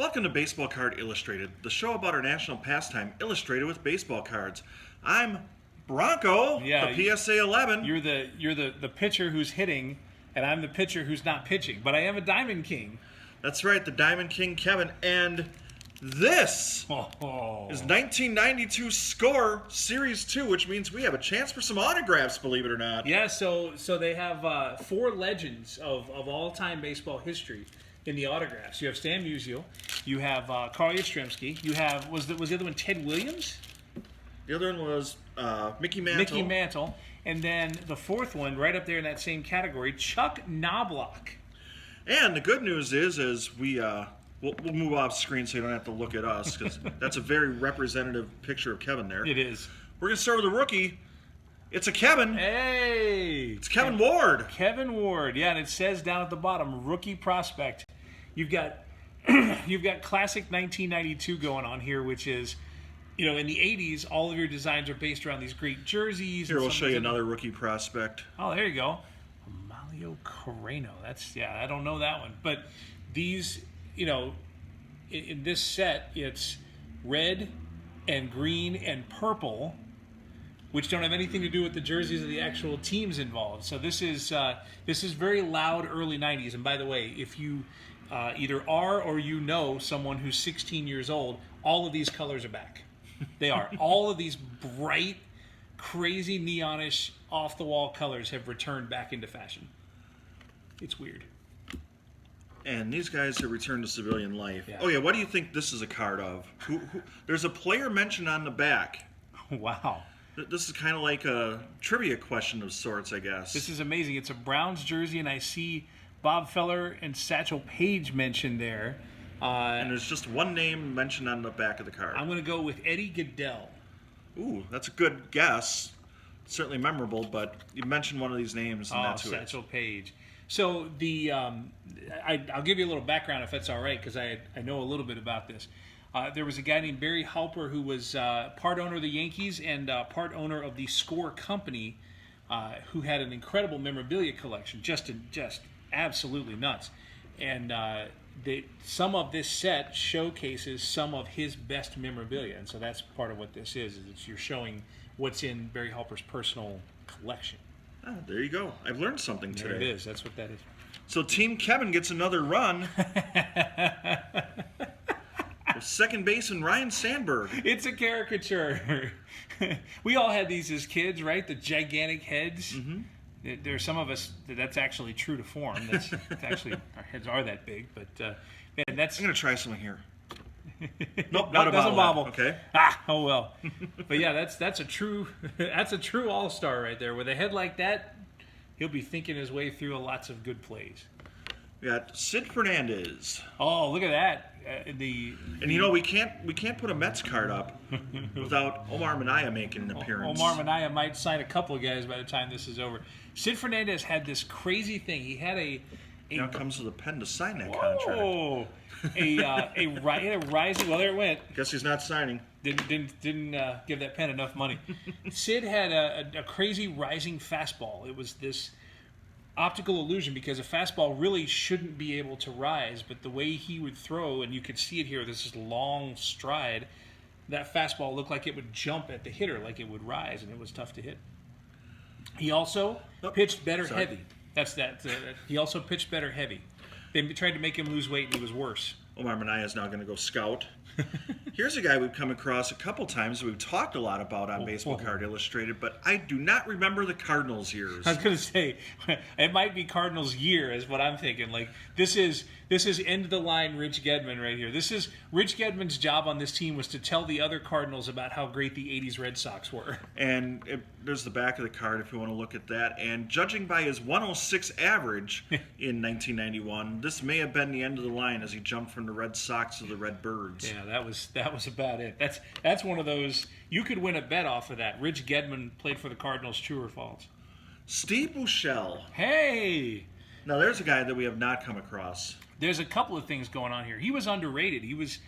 Welcome to Baseball Card Illustrated, the show about our national pastime illustrated with baseball cards. I'm Bronco, the PSA 11. You're the pitcher who's hitting, and I'm the pitcher who's not pitching. But I am a Diamond King. That's right, the Diamond King Kevin, and this is 1992 Score Series 2, which means we have a chance for some autographs, believe it or not. Yeah, so they have four legends of all-time baseball history in the autographs. You have Stan Musial, you have Carl Yastrzemski, you have, was the other one Ted Williams? The other one was Mickey Mantle. Mickey Mantle. And then the fourth one, right up there in that same category, Chuck Knoblauch. And the good news is we'll move off screen so you don't have to look at us, because that's a very representative picture of Kevin there. It is. We're going to start with a rookie. It's a Kevin. Hey! It's Kevin Ward. Kevin Ward, yeah, and it says down at the bottom, rookie prospect. You've got classic 1992 going on here, which is, in the 80s, all of your designs are based around these great jerseys. Here, we'll show you another rookie prospect. Oh, there you go. Amalio Coreno. I don't know that one. But these, in this set, it's red and green and purple, which don't have anything to do with the jerseys of the actual teams involved. So this is very loud early 90s. And by the way, if you either are or someone who's 16 years old, all of these colors are back. They are. All of these bright, crazy, neonish, off-the-wall colors have returned back into fashion. It's weird. And these guys have returned to civilian life. Yeah. Oh, yeah, what do you think this is a card of? There's a player mentioned on the back. Wow. This is kind of like a trivia question of sorts, I guess. This is amazing. It's a Browns jersey, and I see Bob Feller and Satchel Paige mentioned there. And there's just one name mentioned on the back of the card. I'm going to go with Eddie Goodell. Ooh, that's a good guess. Certainly memorable, but you mentioned one of these names, and that's who it is. Satchel Paige. So I'll give you a little background if that's all right, because I know a little bit about this. There was a guy named Barry Halper who was part owner of the Yankees and part owner of the Score Company, who had an incredible memorabilia collection, just absolutely nuts. And some of this set showcases some of his best memorabilia, and so that's part of what this is you're showing what's in Barry Halper's personal collection. Oh, there you go. I've learned something today. There it is. That's what that is. So Team Kevin gets another run. Second baseman Ryan Sandberg. It's a caricature. We all had these as kids, right? The gigantic heads. Mm-hmm. There's some of us that's actually true to form. It's actually, our heads are that big, but man, that's. I'm gonna try something here. Nope, not a bobble. Okay. Oh well. But yeah, that's a true all-star right there. With a head like that, he'll be thinking his way through lots of good plays. We got Sid Fernandez. Oh, look at that. We can't put a Mets card up without Omar Minaya making an appearance. Omar Minaya might sign a couple of guys by the time this is over. Sid Fernandez had this crazy thing. He had now comes with a pen to sign that contract. Oh, a rising. Well, there it went. Guess he's not signing. Didn't give that pen enough money. Sid had a crazy rising fastball. It was this optical illusion because a fastball really shouldn't be able to rise, but the way he would throw, and you could see it here, this long stride, that fastball looked like it would jump at the hitter, like it would rise, and it was tough to hit. He also pitched better heavy. He also pitched better heavy. They tried to make him lose weight, and he was worse. Omar Minaya is now going to go scout. Here's a guy we've come across a couple times. We've talked a lot about on Baseball Card Illustrated, but I do not remember the Cardinals years. I was going to say, it might be Cardinals year is what I'm thinking. Like, this is end of the line Rich Gedman right here. This is Rich Gedman's job on this team was to tell the other Cardinals about how great the 80s Red Sox were. And there's the back of the card if you want to look at that. And judging by his 106 average in 1991, this may have been the end of the line as he jumped from the Red Sox to the Red Birds. Yeah, that was about it. That's one of those, you could win a bet off of that. Rich Gedman played for the Cardinals, true or false? Steve Buechele. Hey! Now there's a guy that we have not come across. There's a couple of things going on here. He was underrated. He was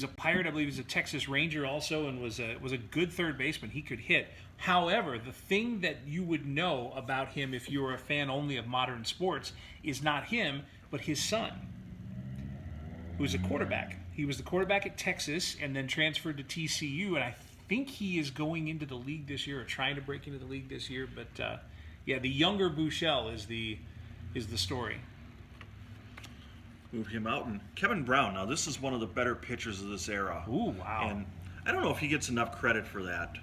a Pirate. I believe he was a Texas Ranger also, and was a good third baseman. He could hit. However, the thing that you would know about him if you were a fan only of modern sports is not him, but his son. who's a quarterback. He was the quarterback at Texas and then transferred to TCU, and I think he is going into the league this year or trying to break into the league this year. But yeah, the younger Buechele is the story. Moved him out. And Kevin Brown, now this is one of the better pitchers of this era. Ooh, wow. And I don't know if he gets enough credit for that.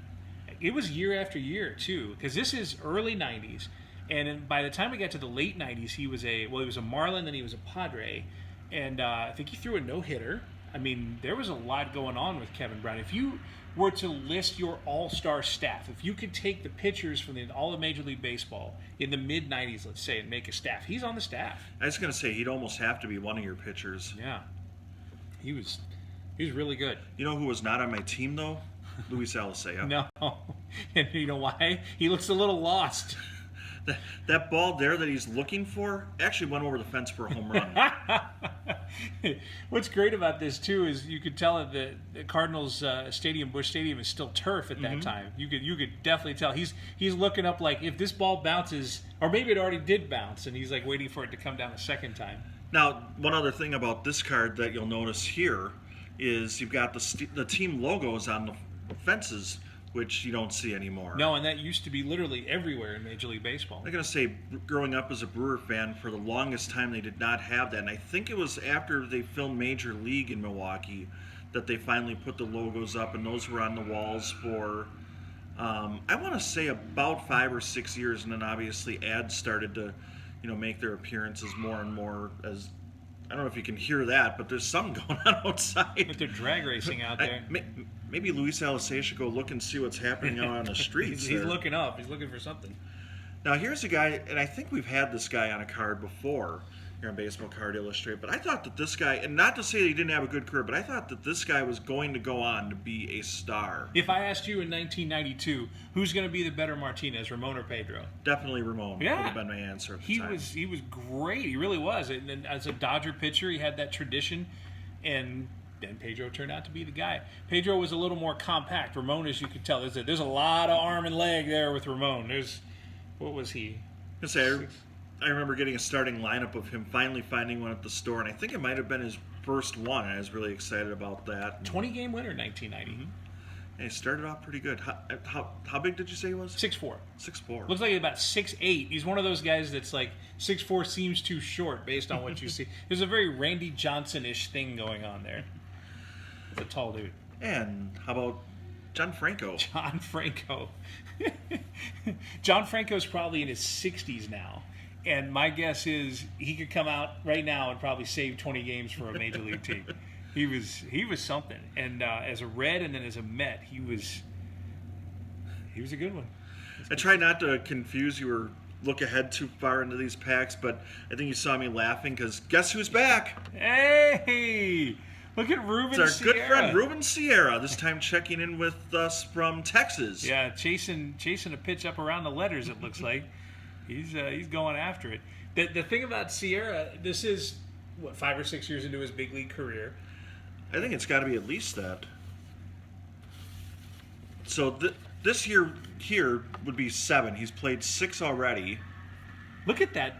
It was year after year, too, because this is early 90s. And by the time we got to the late 90s, he was a Marlin, then he was a Padre. And I think he threw a no-hitter. I mean, there was a lot going on with Kevin Brown. If you were to list your all-star staff, if you could take the pitchers from all of Major League Baseball in the mid-90s, let's say, and make a staff, he's on the staff. I was going to say, he'd almost have to be one of your pitchers. Yeah. He was really good. You know who was not on my team, though? Luis Alicea. No. And you know why? He looks a little lost. That ball there that he's looking for actually went over the fence for a home run. What's great about this too is you could tell that the Cardinals stadium, Busch Stadium, is still turf at that time. You could definitely tell he's looking up like if this ball bounces, or maybe it already did bounce, and he's like waiting for it to come down a second time. Now, one other thing about this card that you'll notice here is you've got the team logos on the fences, which you don't see anymore. No, and that used to be literally everywhere in Major League Baseball. I'm going to say, growing up as a Brewer fan, for the longest time they did not have that. And I think it was after they filmed Major League in Milwaukee that they finally put the logos up, and those were on the walls for, I want to say, about 5 or 6 years. And then obviously ads started to, make their appearances more and more as... I don't know if you can hear that, but there's something going on outside. But they're drag racing out there. Maybe Luis Alicea should go look and see what's happening out on the streets. He's looking up. He's looking for something. Now, here's a guy, and I think we've had this guy on a card before here on Baseball Card Illustrated, but I thought that this guy, and not to say that he didn't have a good career, but I thought that this guy was going to go on to be a star. If I asked you in 1992, who's going to be the better Martinez, Ramon or Pedro? Definitely Ramon would have been my answer at the time. He was great. He really was. And as a Dodger pitcher, he had that tradition, and then Pedro turned out to be the guy. Pedro was a little more compact. Ramon, as you could tell, there's a lot of arm and leg there with Ramon. What was he? I remember getting a starting lineup of him, finally finding one at the store, and I think it might have been his first one, and I was really excited about that. 20-game winner in 1990. Mm-hmm. And he started off pretty good. How big did you say he was? 6'4". 6'4". Looks like he's about 6'8". He's one of those guys that's like 6'4" seems too short based on what you see. There's a very Randy Johnson-ish thing going on there. It's a tall dude. And how about John Franco? John Franco. John Franco's probably in his 60s now. And my guess is he could come out right now and probably save 20 games for a major league team. He was something. And as a Red and then as a Met, he was a good one. I try not to confuse you or look ahead too far into these packs, but I think you saw me laughing because guess who's back? Hey! Look at Ruben Sierra. It's our good friend Ruben Sierra, this time checking in with us from Texas. Yeah, chasing a pitch up around the letters, it looks like. He's going after it. The thing about Sierra, this is, 5 or 6 years into his big league career. I think it's got to be at least that. So this year here would be 7. He's played 6 already. Look at that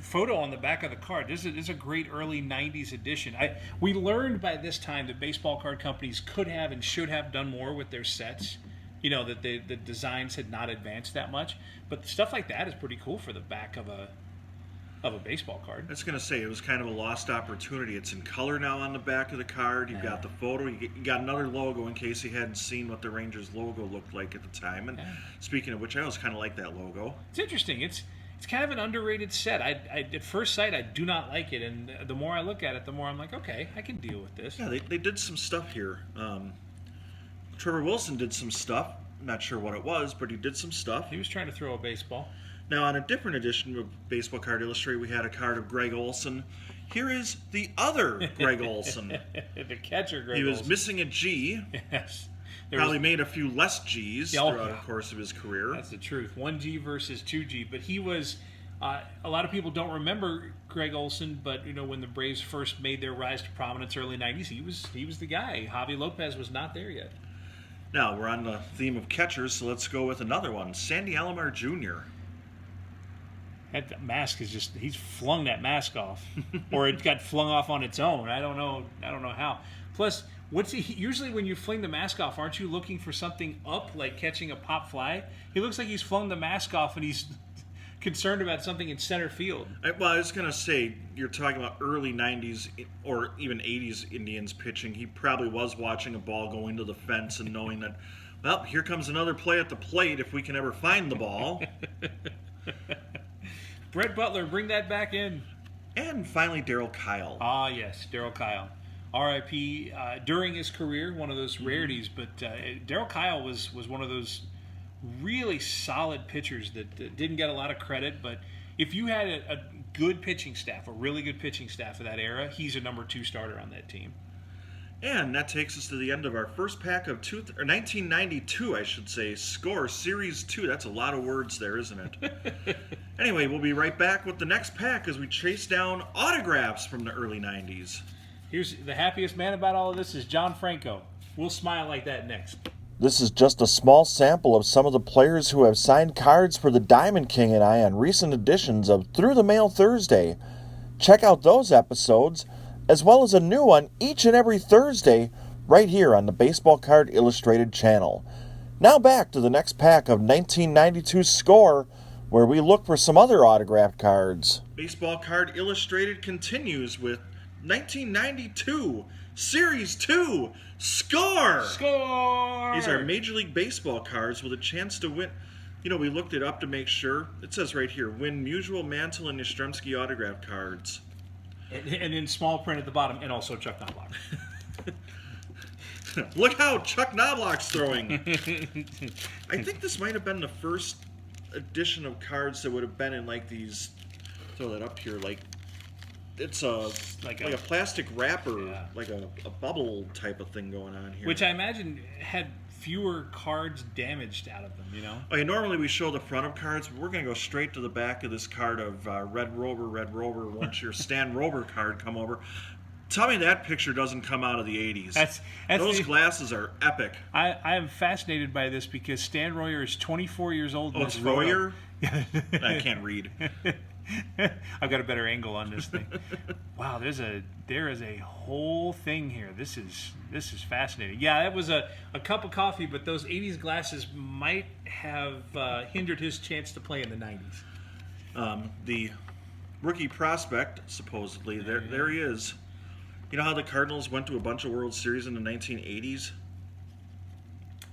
photo on the back of the card. This is a great early 90s edition. We learned by this time that baseball card companies could have and should have done more with their sets. That the designs had not advanced that much. But stuff like that is pretty cool for the back of a baseball card. I was going to say, it was kind of a lost opportunity. It's in color now on the back of the card. You've got the photo. You got another logo in case you hadn't seen what the Rangers logo looked like at the time. And speaking of which, I always kind of like that logo. It's interesting. It's kind of an underrated set. I at first sight, I do not like it. And the more I look at it, the more I'm like, okay, I can deal with this. Yeah, they did some stuff here. Trevor Wilson did some stuff. I'm not sure what it was, but he did some stuff. He was trying to throw a baseball. Now, on a different edition of Baseball Card Illustrated, we had a card of Greg Olson. Here is the other Greg Olson. The catcher, Greg Olson. He was missing a G. Yes. Probably made a few less Gs throughout the course of his career. That's the truth. 1 G versus 2 G. But he was... a lot of people don't remember Greg Olson, but when the Braves first made their rise to prominence early 90s, he was the guy. Javi Lopez was not there yet. Now, we're on the theme of catchers, so let's go with another one. Sandy Alomar Jr. That mask is he's flung that mask off. Or it got flung off on its own. I don't know how. Plus, usually when you fling the mask off, aren't you looking for something up, like catching a pop fly? He looks like he's flung the mask off and he's concerned about something in center field. Well, I was going to say, you're talking about early 90s or even 80s Indians pitching. He probably was watching a ball go into the fence and knowing that, well, here comes another play at the plate if we can ever find the ball. Brett Butler, bring that back in. And finally, Darryl Kyle. Ah, yes, Darryl Kyle. R.I.P. During his career, one of those rarities. But Darryl Kyle was one of those really solid pitchers that didn't get a lot of credit. But if you had a good pitching staff, a really good pitching staff of that era, he's a number 2 starter on that team. And that takes us to the end of our first pack of 1992, I should say, Score Series 2. That's a lot of words there, isn't it? Anyway, we'll be right back with the next pack as we chase down autographs from the early 90s. Here's the happiest man about all of this is John Franco. We'll smile like that next. This is just a small sample of some of the players who have signed cards for the Diamond King and I on recent editions of Through the Mail Thursday. Check out those episodes, as well as a new one each and every Thursday, right here on the Baseball Card Illustrated channel. Now back to the next pack of 1992 Score, where we look for some other autographed cards. Baseball Card Illustrated continues with 1992 Series 2 Score! Score! These are Major League Baseball cards with a chance to win. You know, we looked it up to make sure. It says right here, win Musial, Mantle, and Yastrzemski autographed cards. And in small print at the bottom, and also Chuck Knoblauch. Look how Chuck Knoblauch's throwing. I think this might have been the first edition of cards that would have been in like these. Throw that up here, like it's like a plastic wrapper, yeah. like a bubble type of thing going on here. Which I imagine had fewer cards damaged out of them, you know? Okay, normally we show the front of cards, but we're going to go straight to the back of this card of Red Rover, once your Stan Rover card come over. Tell me that picture doesn't come out of the 80s. Those glasses are epic. I am fascinated by this because Stan Royer is 24 years old. Oh, it's Royer? I can't read. I've got a better angle on this thing. Wow, there is a whole thing here. This is fascinating. Yeah, that was a cup of coffee, but those 80s glasses might have hindered his chance to play in the 90s. The rookie prospect, supposedly, there he is. You know how the Cardinals went to a bunch of World Series in the 1980s?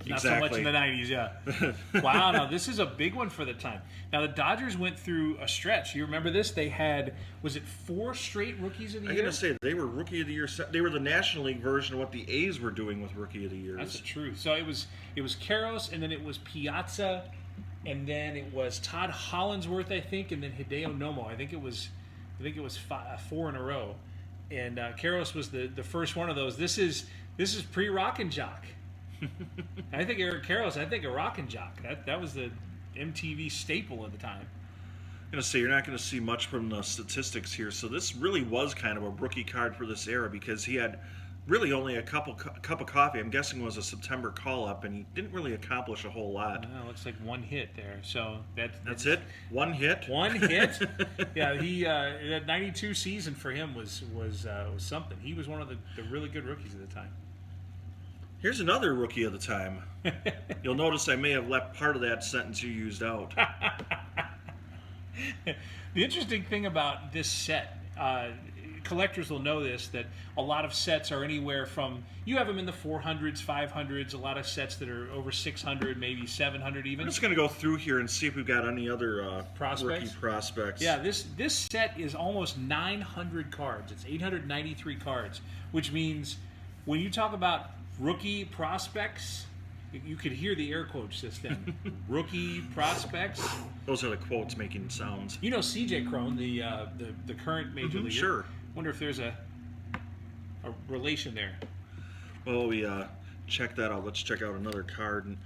Not so much in the 90s, yeah. Wow, now this is a big one for the time. Now the Dodgers went through a stretch. You remember this? They had, was it 4 straight Rookies of the Year? I'm going to say they were Rookie of the Year. They were the National League version of what the A's were doing with Rookie of the Years. That's the truth. So it was Karros, and then it was Piazza, and then it was Todd Hollandsworth, I think, and then Hideo Nomo. I think it was 4 in a row. And Karros was the first one of those. This is pre-Rockin' Jock. I think Eric Karros, a Rockin' Jock. That was the MTV staple at the time. I'm going to say you're not going to see much from the statistics here. So this really was kind of a rookie card for this era because he had really only a cup of coffee. I'm guessing it was a September call-up, and he didn't really accomplish a whole lot. Well, looks like one hit there. So that's it? One hit? One hit? Yeah, that 92 season for him was something. He was one of the really good rookies at the time. Here's another rookie of the time. You'll notice I may have left part of that sentence you used out. The interesting thing about this set, collectors will know this, that a lot of sets are anywhere from, you have them in the 400s, 500s, a lot of sets that are over 600, maybe 700 even. I'm just going to go through here and see if we've got any other rookie prospects. Yeah, this set is almost 900 cards. It's 893 cards, which means when you talk about rookie prospects, you could hear the air quotes just then. Rookie prospects. Those are the quotes making sounds. You know C.J. Cron, the current major leaguer. Sure. Wonder if there's a relation there. Well, we check that out. Let's check out another card, and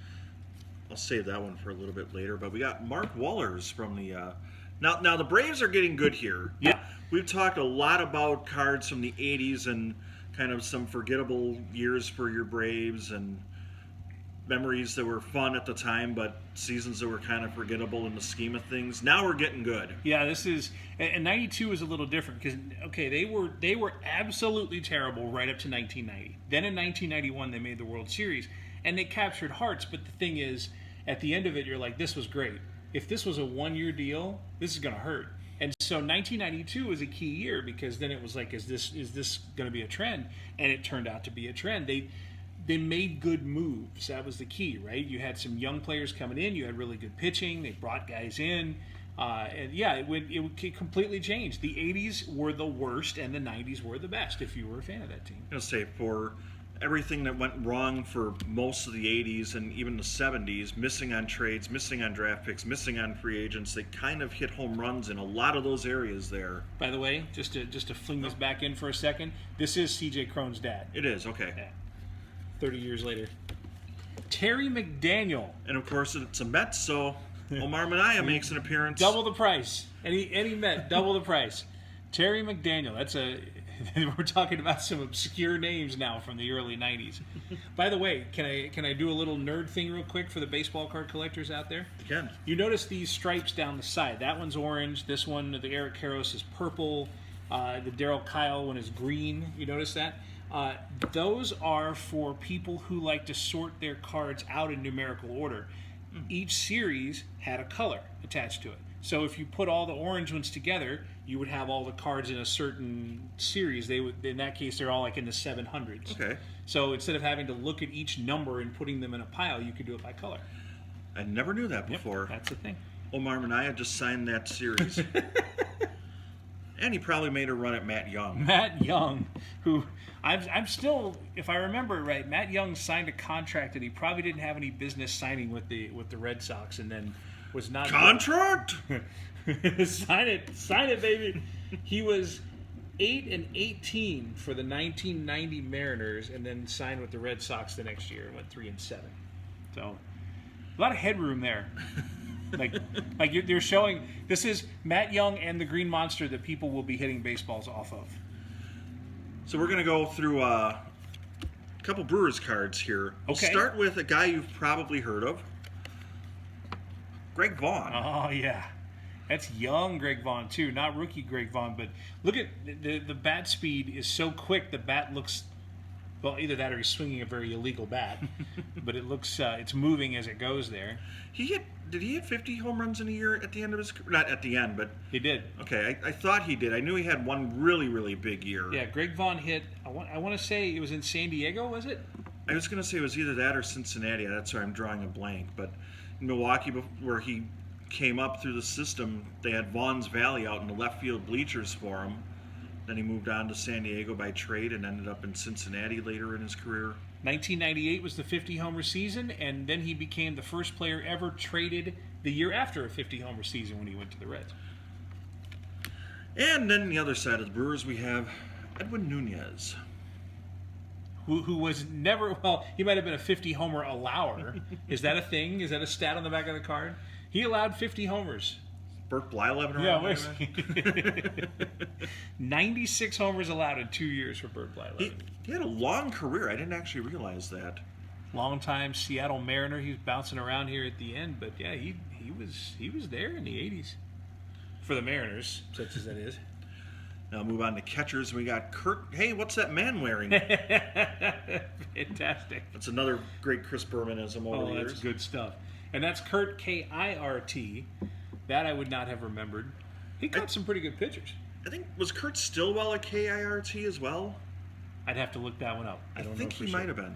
I'll save that one for a little bit later. But we got Mark Wohlers from the. Now the Braves are getting good here. Yeah. We've talked a lot about cards from the '80s and kind of some forgettable years for your Braves, and memories that were fun at the time, but seasons that were kind of forgettable in the scheme of things. Now we're getting good. Yeah, this is, and 92 was a little different because, okay, they were absolutely terrible right up to 1990. Then in 1991 they made the World Series and they captured hearts. But the thing is, at the end of it, you're like, this was great. If this was a one-year deal, this is going to hurt. And so 1992 was a key year because then it was like, is this going to be a trend? And it turned out to be a trend. They made good moves. That was the key, right? You had some young players coming in. You had really good pitching. They brought guys in. And yeah, it completely changed. The 80s were the worst and the 90s were the best if you were a fan of that team. I'm going to say, for everything that went wrong for most of the 80s and even the 70s, missing on trades, missing on draft picks, missing on free agents, they kind of hit home runs in a lot of those areas there. By the way, just to fling this back in for a second, this is C.J. Cron's dad. It is, okay. Yeah. 30 years later. Terry McDaniel. And of course, it's a Mets, so Omar Minaya makes an appearance. Double the price. Any Met, double the price. Terry McDaniel. We're talking about some obscure names now from the early 90s. By the way, can I do a little nerd thing real quick for the baseball card collectors out there? You can. You notice these stripes down the side. That one's orange. This one, the Eric Karros, is purple. The Darryl Kyle one is green. You notice that? Those are for people who like to sort their cards out in numerical order. Each series had a color attached to it. So if you put all the orange ones together, you would have all the cards in a certain series. They would, in that case, they're all like in the 700s. Okay. So instead of having to look at each number and putting them in a pile, you could do it by color. I never knew that before. Yep, that's the thing. Omar Minaya just signed that series. And he probably made a run at Matt Young. Matt Young, who I'm still, if I remember it right, Matt Young signed a contract that he probably didn't have any business signing with the Red Sox, and then was not contract. Sign it, baby. He was 8-18 for the 1990 Mariners, and then signed with the Red Sox the next year and went 3-7. So a lot of headroom there. Like they're showing, this is Matt Young and the Green Monster that people will be hitting baseballs off of. So we're going to go through a couple Brewers cards here. We'll start with a guy you've probably heard of, Greg Vaughn. Oh, yeah. That's young Greg Vaughn, too. Not rookie Greg Vaughn, but look at the bat speed is so quick, the bat looks, well, either that or he's swinging a very illegal bat, but it looks, it's moving as it goes there. Did he hit 50 home runs in a year at the end of his career? Not at the end, but... He did. Okay, I thought he did. I knew he had one really, really big year. Yeah, Greg Vaughn hit, I want to say it was in San Diego, was it? I was going to say it was either that or Cincinnati. That's why I'm drawing a blank. But in Milwaukee, where he came up through the system, they had Vaughn's Valley out in the left field bleachers for him. Then he moved on to San Diego by trade and ended up in Cincinnati later in his career. 1998 was the 50-homer season, and then he became the first player ever traded the year after a 50-homer season when he went to the Reds. And then on the other side of the Brewers, we have Edwin Nunez. Who was never, well, he might have been a 50-homer allower. Is that a thing? Is that a stat on the back of the card? He allowed 50 homers. Burt Blyleven? Yeah, 96 homers allowed in 2 years for Burt Blyleven. He had a long career. I didn't actually realize that. Long time Seattle Mariner. He was bouncing around here at the end, but yeah, he was there in the 80s for the Mariners, such as that is. Now move on to catchers. We got Kurt. Hey, what's that man wearing? Fantastic. That's another great Chris Bermanism over the years. That's good stuff. And that's Kurt, K-I-R-T. That I would not have remembered. He caught some pretty good pitchers. I think, was Kurt Stillwell a K-I-R-T as well? I'd have to look that one up. I think he might have been.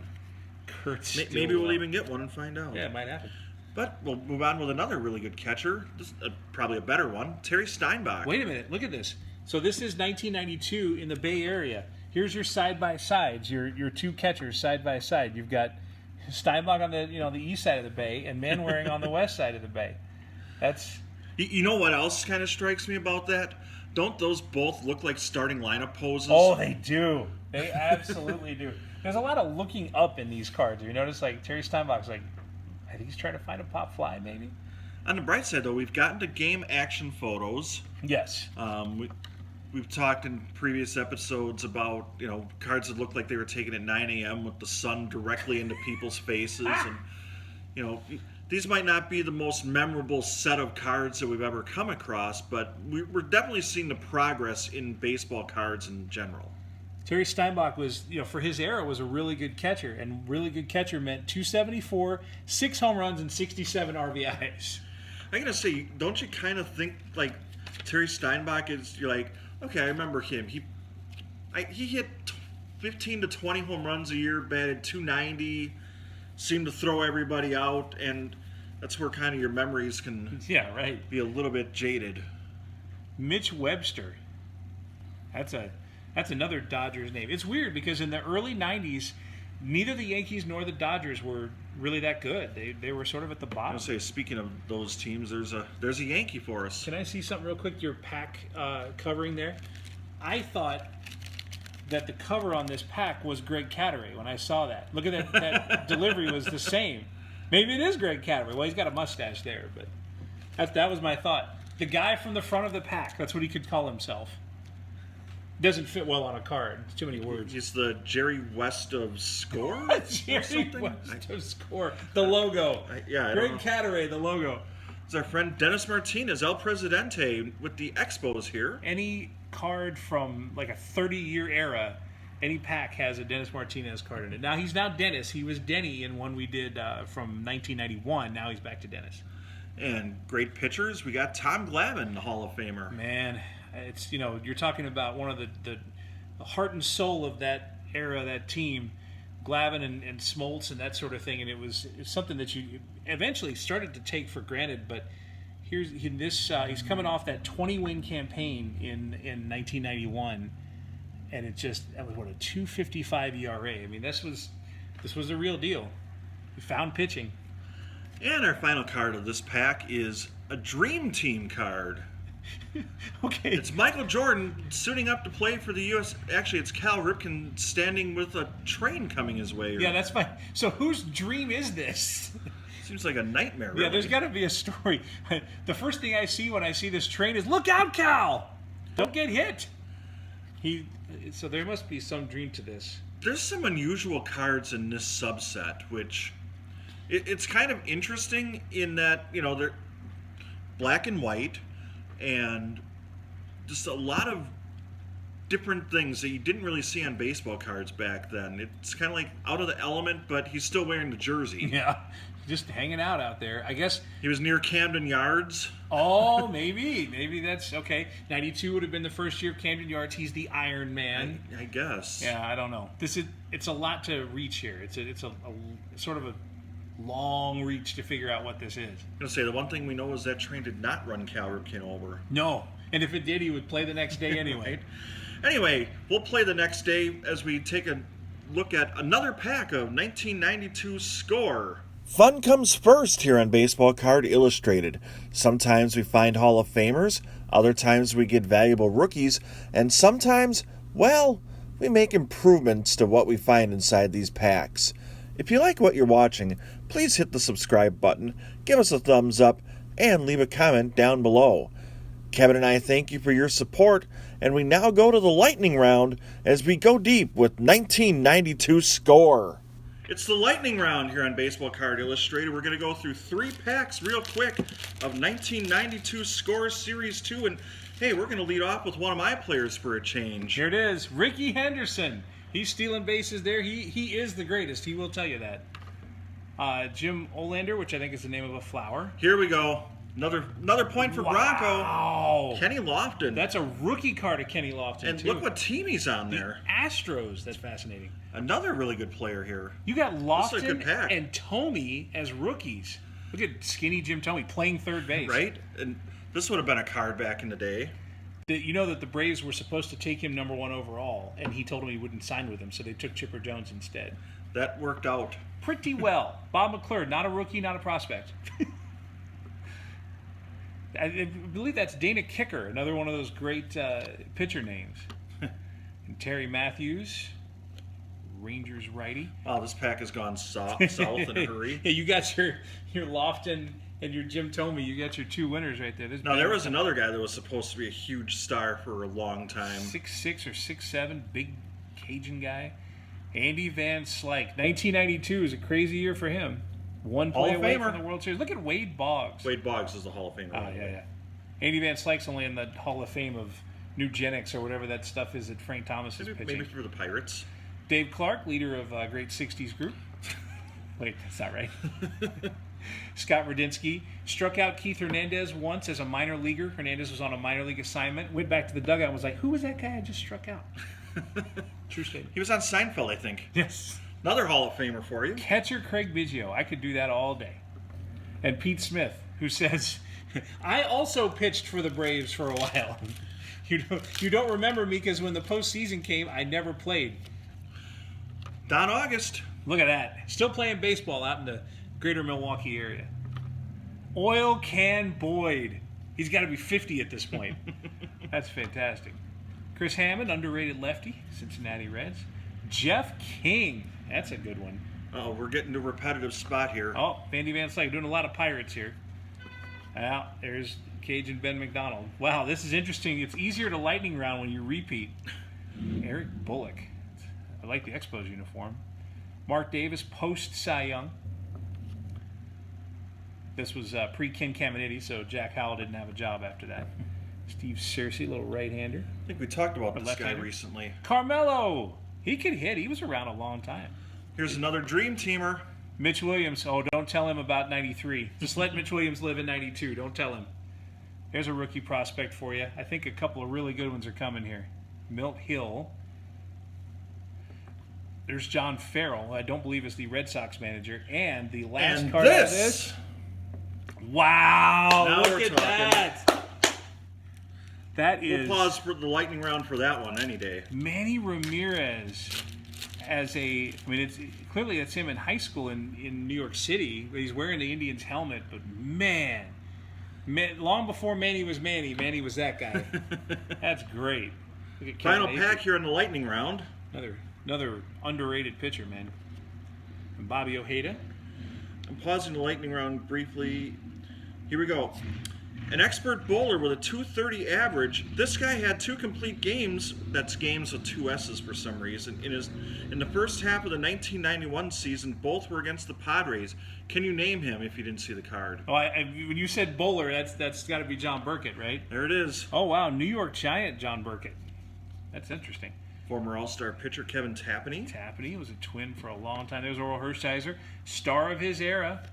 Kurt Stillwell. Maybe we'll even get one and find out. Yeah, it might happen. But we'll move on with another really good catcher. This is probably a better one. Terry Steinbach. Wait a minute. Look at this. So this is 1992 in the Bay Area. Here's your side-by-sides, your two catchers side by side. You've got Steinbach on the east side of the Bay and Manwaring on the west side of the Bay. That's... You know what else kind of strikes me about that? Don't those both look like starting lineup poses? Oh, they do. They absolutely do. There's a lot of looking up in these cards. You notice, like, Terry Steinbach's like, I think he's trying to find a pop fly, maybe. On the bright side, though, we've gotten to game action photos. Yes. We've talked in previous episodes about, cards that looked like they were taken at 9 a.m. with the sun directly into people's faces. And you know, these might not be the most memorable set of cards that we've ever come across, but we're definitely seeing the progress in baseball cards in general. Terry Steinbach was, for his era, was a really good catcher, and really good catcher meant 274, 6 home runs, and 67 RBIs. I gotta say, don't you kind of think like Terry Steinbach is? You're like, okay, I remember him. He hit 15 to 20 home runs a year, batted .290, seemed to throw everybody out, and that's where kind of your memories can be a little bit jaded. Mitch Webster. That's another Dodgers name. It's weird because in the early 90s, neither the Yankees nor the Dodgers were really that good. They were sort of at the bottom. I was going to say, speaking of those teams, there's a Yankee for us. Can I see something real quick? Your pack covering there. I thought that the cover on this pack was Greg Catteray when I saw that. Look at that. That delivery was the same. Maybe it is Greg Catteray. Well, he's got a mustache there, but that was my thought. The guy from the front of the pack. That's what he could call himself. Doesn't fit well on a card. It's too many words. He's the Jerry West of Score? Jerry West of Score. The logo. Greg Catteray, the logo. It's our friend Dennis Martinez, El Presidente, with the Expos here. Any card from like a 30-year era, any pack has a Dennis Martinez card in it. Now, he's now Dennis. He was Denny in one we did from 1991. Now he's back to Dennis. And great pitchers. We got Tom Glavine, the Hall of Famer. Man, it's, you're talking about one of the heart and soul of that era, that team, Glavine and Smoltz and that sort of thing. And it's something that you eventually started to take for granted. But he's coming off that 20-win campaign in 1991, and that was a 2.55 ERA. I mean, this was the real deal. We found pitching. And our final card of this pack is a Dream Team card. Okay. It's Michael Jordan suiting up to play for the U.S. Actually, it's Cal Ripken standing with a train coming his way. Yeah, that's fine. So whose dream is this? Seems like a nightmare, really. Yeah, there's got to be a story. The first thing I see when I see this train is, look out, Cal! Don't get hit! So there must be some dream to this. There's some unusual cards in this subset, which it's kind of interesting in that, they're black and white, and just a lot of different things that you didn't really see on baseball cards back then. It's kind of like out of the element, but he's still wearing the jersey. Yeah, just hanging out there. I guess he was near Camden Yards. Oh, maybe that's okay. 92 would have been the first year of Camden Yards. He's the Iron Man. I guess. Yeah, I don't know. It's a lot to reach here. It's a sort of a long reach to figure out what this is. I'm going to say, the one thing we know is that train did not run Cal Ripken over. No, and if it did, he would play the next day anyway. Right? Anyway, we'll play the next day as we take a look at another pack of 1992 Score. Fun comes first here on Baseball Card Illustrated. Sometimes we find Hall of Famers, other times we get valuable rookies, and sometimes, well, we make improvements to what we find inside these packs. If you like what you're watching, please hit the subscribe button, give us a thumbs up, and leave a comment down below. Kevin and I thank you for your support, and we now go to the lightning round as we go deep with 1992 Score. It's the lightning round here on Baseball Card Illustrated. We're going to go through 3 packs real quick of 1992 Score Series 2, and hey, we're going to lead off with one of my players for a change. Here it is, Ricky Henderson. He's stealing bases there. He is the greatest. He will tell you that. Jim Olander, which I think is the name of a flower. Here we go. Another point for Bronco. Wow. Kenny Lofton. That's a rookie card of Kenny Lofton, and too. Look what team he's on there. The Astros. That's fascinating. Another really good player here. You got Lofton pack. and Tomey as rookies. Look at skinny Jim Tomey playing third base. Right? And this would have been a card back in the day. You know that the Braves were supposed to take him number 1 overall, and he told them he wouldn't sign with them, so they took Chipper Jones instead. That worked out pretty well. Bob McClure, not a rookie, not a prospect. I believe that's Dana Kicker, another one of those great pitcher names. And Terry Matthews, Rangers righty. Oh, this pack has gone south in a hurry. Yeah, you got your Lofton and your Jim Tomey. You got your 2 winners right there. Now, there was another guy that was supposed to be a huge star for a long time. 6'6" or 6'7", big Cajun guy. Andy Van Slyke. 1992 is a crazy year for him. One Hall play of away Famer. from the World Series. Look at Wade Boggs. Wade Boggs is the Hall of Famer. Oh, yeah. Andy Van Slyke's only in the Hall of Fame of Nugenics or whatever that stuff is that Frank Thomas is pitching. Maybe for the Pirates. Dave Clark, leader of Great 60s Group. Wait, that's not right. Scott Radinsky struck out Keith Hernandez once as a minor leaguer. Hernandez was on a minor league assignment. Went back to the dugout and was like, who was that guy I just struck out? True statement. He was on Seinfeld, I think. Yes. Another Hall of Famer for you. Catcher Craig Biggio. I could do that all day. And Pete Smith, who says, I also pitched for the Braves for a while. You don't remember me because when the postseason came, I never played. Don August. Look at that. Still playing baseball out in the greater Milwaukee area. Oil Can Boyd. He's got to be 50 at this point. That's fantastic. Chris Hammond, underrated lefty, Cincinnati Reds. Jeff King. That's a good one. Oh, we're getting to a repetitive spot here. Oh, Vandy Van Slyke doing a lot of Pirates here. Now, there's Cajun Ben McDonald. Wow, this is interesting. It's easier to lightning round when you repeat. Eric Bullock. I like the Expos uniform. Mark Davis, post Cy Young. This was pre-Ken Caminiti, so Jack Howell didn't have a job after that. Steve Searcy, little right-hander. I think we talked about this guy left-hander. recently. Carmelo. He could hit. He was around a long time. Here's another dream teamer. Mitch Williams. Oh, don't tell him about 93. Just let Mitch Williams live in 92. Don't tell him. There's a rookie prospect for you. I think a couple of really good ones are coming here. Milt Hill. There's John Farrell, who I don't believe is the Red Sox manager. And the last And card of this. Wow. Now Look we're at talking. that. That is We'll pause for the lightning round for that one any day. Manny Ramirez as a, I mean, it's clearly that's him in high school in New York City. He's wearing the Indians helmet, but man, long before Manny was Manny was that guy. That's great. Look at Kevin Final Acee. pack here on the lightning round. Another underrated pitcher, man. And Bobby Ojeda. I'm pausing the lightning round briefly. Here we go. An expert bowler with a 230 average. This guy had 2 complete games. That's games with 2 S's for some reason. In the first half of the 1991 season, both were against the Padres. Can you name him if you didn't see the card? Oh, when you said bowler, that's got to be John Burkett, right? There it is. Oh wow, New York Giant John Burkett. That's interesting. Former All-Star pitcher Kevin Tapani. Tapani was a twin for a long time. There's Oral Hershiser, star of his era,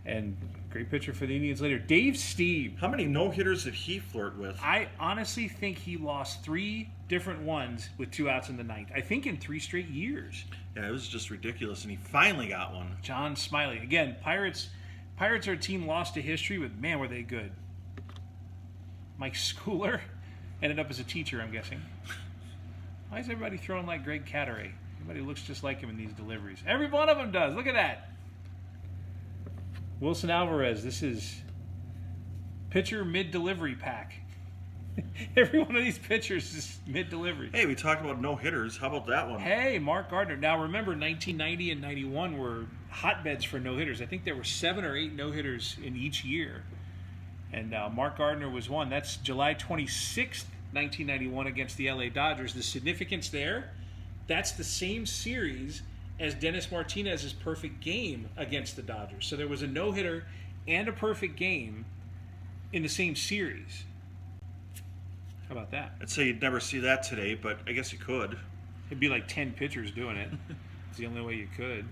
and great pitcher for the Indians later. Dave Steve. How many no-hitters did he flirt with? I honestly think he lost 3 different ones with 2 outs in the 9th. I think in 3 straight years. Yeah, it was just ridiculous, and he finally got one. John Smiley. Again, Pirates are a team lost to history, but man, were they good. Mike Schooler ended up as a teacher, I'm guessing. Why is everybody throwing like Greg Catteray? Everybody looks just like him in these deliveries. Every one of them does. Look at that. Wilson Alvarez. This is pitcher mid-delivery pack. Every one of these pitchers is mid-delivery. Hey, we talked about no-hitters. How about that one? Hey, Mark Gardner. Now remember, 1990 and 91 were hotbeds for no-hitters. I think there were 7 or 8 no-hitters in each year. And Mark Gardner was one. That's July 26th, 1991 against the LA Dodgers. The significance there, that's the same series as Dennis Martinez's perfect game against the Dodgers. So there was a no-hitter and a perfect game in the same series. How about that? I'd say you'd never see that today, but I guess you could. It'd be like 10 pitchers doing it. It's the only way you could.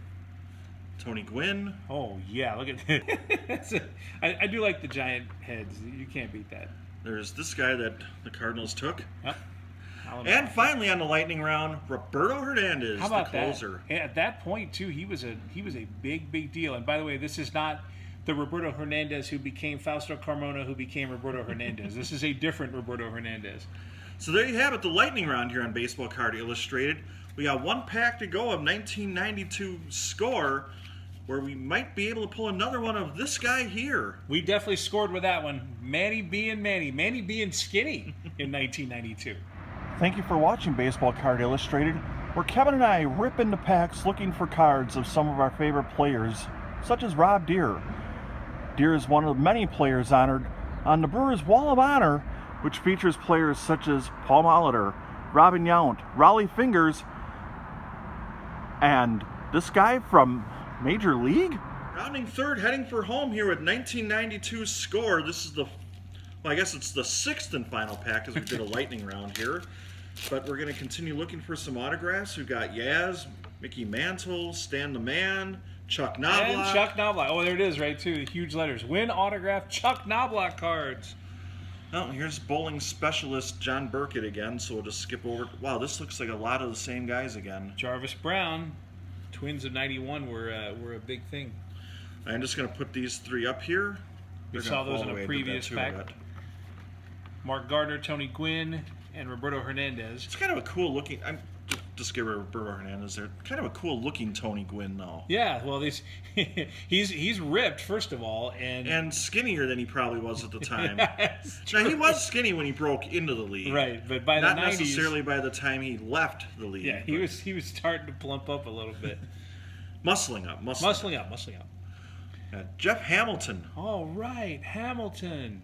Tony Gwynn. Oh, yeah, look at that. I do like the giant heads. You can't beat that. There's this guy that the Cardinals took. Yep. And finally on the lightning round, Roberto Hernandez, How about the closer. that? At that point, too, he was a big deal. And by the way, this is not the Roberto Hernandez who became Fausto Carmona, who became Roberto Hernandez. This is a different Roberto Hernandez. So there you have it, the lightning round here on Baseball Card Illustrated. We got 1 pack to go of 1992 score, where we might be able to pull another one of this guy here. We definitely scored with that one. Manny being skinny in 1992. Thank you for watching Baseball Card Illustrated, where Kevin and I rip into packs looking for cards of some of our favorite players, such as Rob Deere. Deere is one of the many players honored on the Brewers' Wall of Honor, which features players such as Paul Molitor, Robin Yount, Raleigh Fingers, and this guy from Major League? Rounding third, heading for home here with 1992 score. This is I guess it's the sixth and final pack because we did a lightning round here. But we're going to continue looking for some autographs. We've got Yaz, Mickey Mantle, Stan the Man, Chuck Knoblauch. And Chuck Knoblauch. Oh, there it is, right, too. Huge letters. Win autograph Chuck Knoblauch cards. Oh, here's bowling specialist John Burkett again, so we'll just skip over. Wow, this looks like a lot of the same guys again. Jarvis Brown. Twins of 91 were a big thing. I'm just going to put these three up here. We They're saw gonna those fall in a away, but previous that's pack. Mark Gardner, Tony Gwynn, and Roberto Hernandez. It's kind of a cool looking. I'm just get rid of Roberto Hernandez there. Kind of a cool looking Tony Gwynn though. Yeah, well, he's ripped first of all, and skinnier than he probably was at the time. Now he was skinny when he broke into the league, right? But by not the 90s, necessarily by the time he left the league. Yeah, he was starting to plump up a little bit. muscling up. Jeff Hamilton. All right, Hamilton.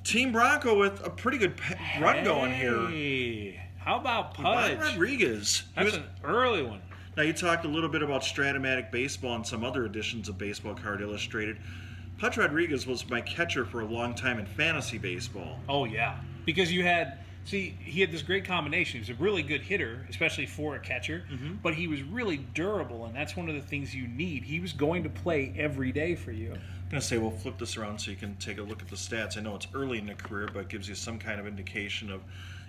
Team Bronco with a pretty good run going here. Hey, how about Juan Pudge? Rodriguez. That's an early one. Now, you talked a little bit about Stratomatic Baseball and some other editions of Baseball Card Illustrated. Pudge Rodriguez was my catcher for a long time in fantasy baseball. Oh, yeah. Because he had this great combination. He was a really good hitter, especially for a catcher, but he was really durable, and that's one of the things you need. He was going to play every day for you. I'm going to say we'll flip this around so you can take a look at the stats. I know it's early in the career, but it gives you some kind of indication of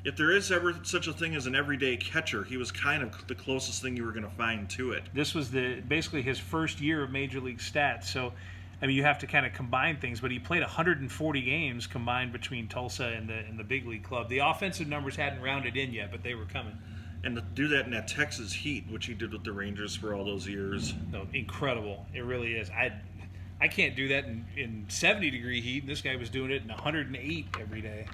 if there is ever such a thing as an everyday catcher, he was kind of the closest thing you were going to find to it. This was basically his first year of Major League stats, so I mean, you have to kind of combine things, but he played 140 games combined between Tulsa and the big league club. The offensive numbers hadn't rounded in yet, but they were coming. And to do that in that Texas heat, which he did with the Rangers for all those years. No, incredible. It really is. I can't do that in 70-degree heat, and this guy was doing it in 108 every day.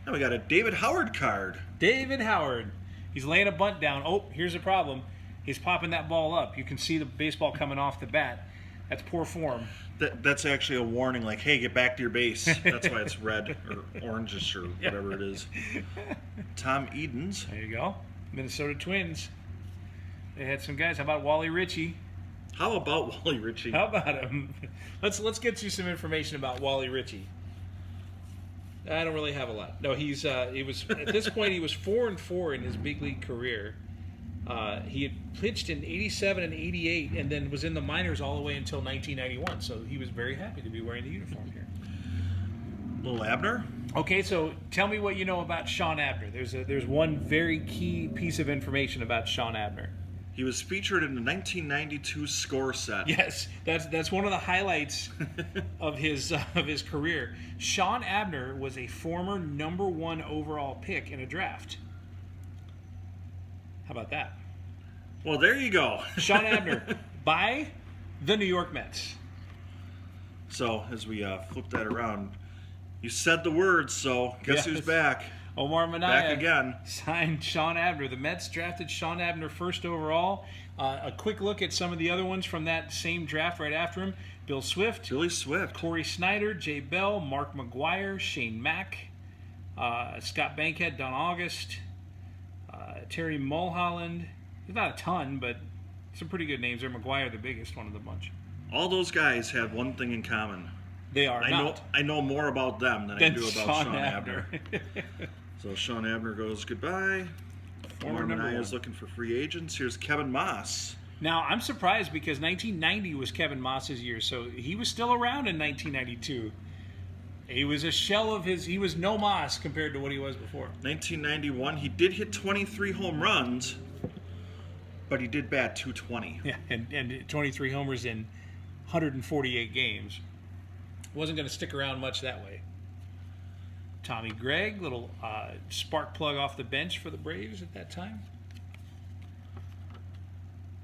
Now we got a David Howard card. David Howard. He's laying a bunt down. Oh, here's a problem. He's popping that ball up. You can see the baseball coming off the bat. That's poor form. That's actually a warning, like, hey, get back to your base. That's why it's red or orangish or whatever it is. Tom Edens. There you go. Minnesota Twins. They had some guys. How about Wally Ritchie? How about Wally Ritchie? How about him? Let's get you some information about Wally Ritchie. I don't really have a lot. No, he was at this point he was 4-4 in his big league career. He had pitched in 87 and 88 and then was in the minors all the way until 1991. So he was very happy to be wearing the uniform here. Little Abner? Okay, so tell me what you know about Sean Abner. There's one very key piece of information about Sean Abner. He was featured in the 1992 score set. Yes, that's one of the highlights of his career. Sean Abner was a former #1 overall pick in a draft. How about that? Well, there you go. Sean Abner by the New York Mets. So, as we flip that around, you said the words, so guess who's back? Omar Minaya. Back again. Signed Sean Abner. The Mets drafted Sean Abner first overall. A quick look at some of the other ones from that same draft right after him. Billy Swift, Corey Snyder, Jay Bell, Mark McGuire, Shane Mack, Scott Bankhead, Don August, Terry Mulholland. There's not a ton, but some pretty good names there. McGuire, the biggest one of the bunch. All those guys have one thing in common. They are I know more about them than I do about Sean Abner. So Sean Abner goes goodbye. Omar Minaya is looking for free agents. Here's Kevin Moss. Now, I'm surprised because 1990 was Kevin Moss's year, so he was still around in 1992. He was a shell of he was no Moss compared to what he was before. 1991, he did hit 23 home runs, but he did bat .220. Yeah, and 23 homers in 148 games. Wasn't going to stick around much that way. Tommy Gregg, little spark plug off the bench for the Braves at that time.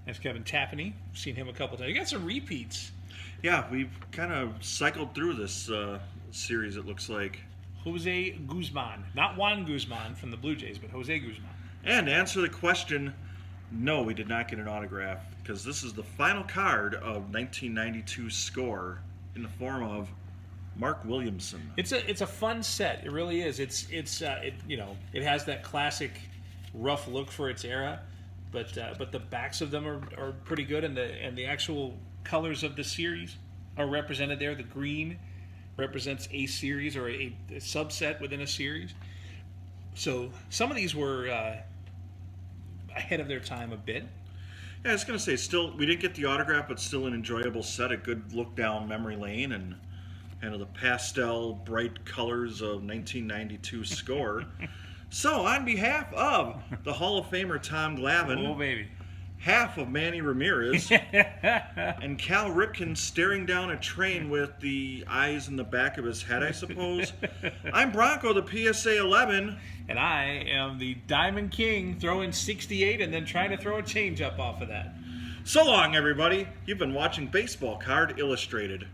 That's Kevin Tapani. Seen him a couple times. You got some repeats. Yeah, we've kind of cycled through this series, it looks like. Jose Guzman. Not Juan Guzman from the Blue Jays, but Jose Guzman. And to answer the question, no, we did not get an autograph because this is the final card of 1992 score in the form of Mark Williamson. It's a fun set. It really is. It has that classic rough look for its era, But the backs of them are pretty good, and the actual colors of the series are represented there. The green represents a series or a subset within a series. So some of these were ahead of their time a bit. Yeah, I was going to say, still, we didn't get the autograph, but still an enjoyable set, a good look down memory lane, and kind of the pastel, bright colors of 1992 score. So, on behalf of the Hall of Famer Tom Glavine, Oh, baby. half of Manny Ramirez, and Cal Ripken staring down a train with the eyes in the back of his head, I suppose, I'm Bronco, the PSA 11. And I am the Diamond King, throwing 68 and then trying to throw a changeup off of that. So long, everybody. You've been watching Baseball Card Illustrated.